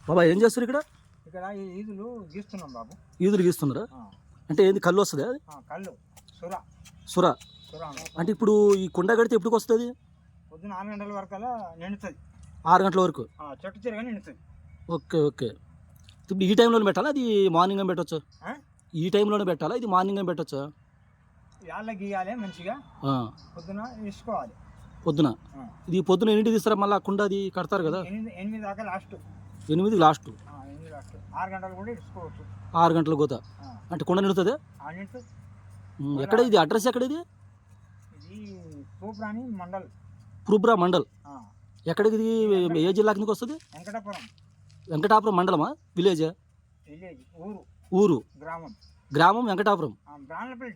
బాబా ఏం చేస్తారు ఇక్కడ? ఇక్కడ ఈ ఈదులు గీస్తున్నాం బాబు. ఈదులు గీస్తున్నారా? అంటే ఏంది కళ్ళు వస్తుంది? అది కళ్ళు సుర సుర. సుర అంటే ఇప్పుడు ఈ కుండ కడితే ఎప్పుడు వస్తుంది? పొద్దున 6 గంటల వరకు అలా నిండుతుంది. 6 గంటల వరకు చెట్టు చిరగా నిండుతుంది. Okay okay. ఇప్పుడు ఈ టైంలోనే పెట్టాలా? అది మార్నింగ్ అని పెట్టచ్చా? ఈ టైంలోనే పెట్టాలా? ఇది మార్నింగ్ అని పెట్టచ్చా? యాళ్ళ గీయాలి మంచిగా, పొద్దున వేసుకోవాలి. పొద్దున ఇది పొద్దున ఎన్నింటికి తీస్తారా? మళ్ళీ కుండ అది కడతారు కదా? 8 దాకా లాస్ట్. 8 లాస్ట్. 6 గంటలు కూడా ఇసుకోవచ్చు. 6 గంటల గోత అంటే కుండ నిండుతుంది. ఎక్కడ ఇది? అడ్రస్ ఎక్కడ ఇది? ఇది తూప్రాని మండల్. తూప్రా మండల్. ఎక్కడికి ఇది? ఏ జిల్లా కిందకి వస్తుంది? వెంకటాపురం మండలమా? విలేజా? ఊరు గ్రామం Venkatapuram.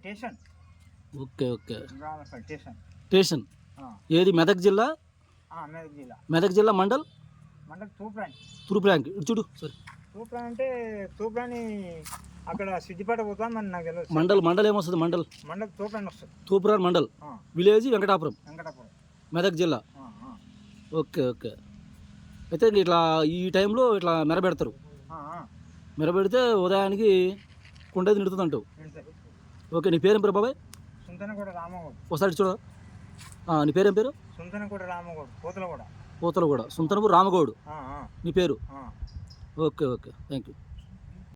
Station. Okay okay. Station ఏది? మెదక్ జిల్లా. మెదక్ జిల్లా మండల్ తూప్రాన్. చూడు సరే. తూప్రాన్ అంటే తూప్రాని అక్కడ సిద్దిపేట పోతాం అని నాకు తెలియదు. మండల్ ఏమొస్తుంది? మండల్ తూప్రాన్ వస్తుంది. తూప్రాన్ మండల్. విలేజ్ వెంకటాపురం మెదక్ జిల్లా. Okay okay. అయితే ఇట్లా ఈ టైంలో ఇట్లా మెరబెడతారు. మెరబెడితే ఉదయానికి కుండ నిండుతుంది అంటావు. ఓకే. నీ పేరేం పేరు బాబాయ్? సుంతనగూడ రామగౌడ్. ఒకసారి చూడ. నీ పేరేం పేరు? సుంతనగూడ రామగౌడ్. పోతలగూడ. సుంతనపూర్ రామగౌడ్ నీ పేరు? Okay okay. Thank you.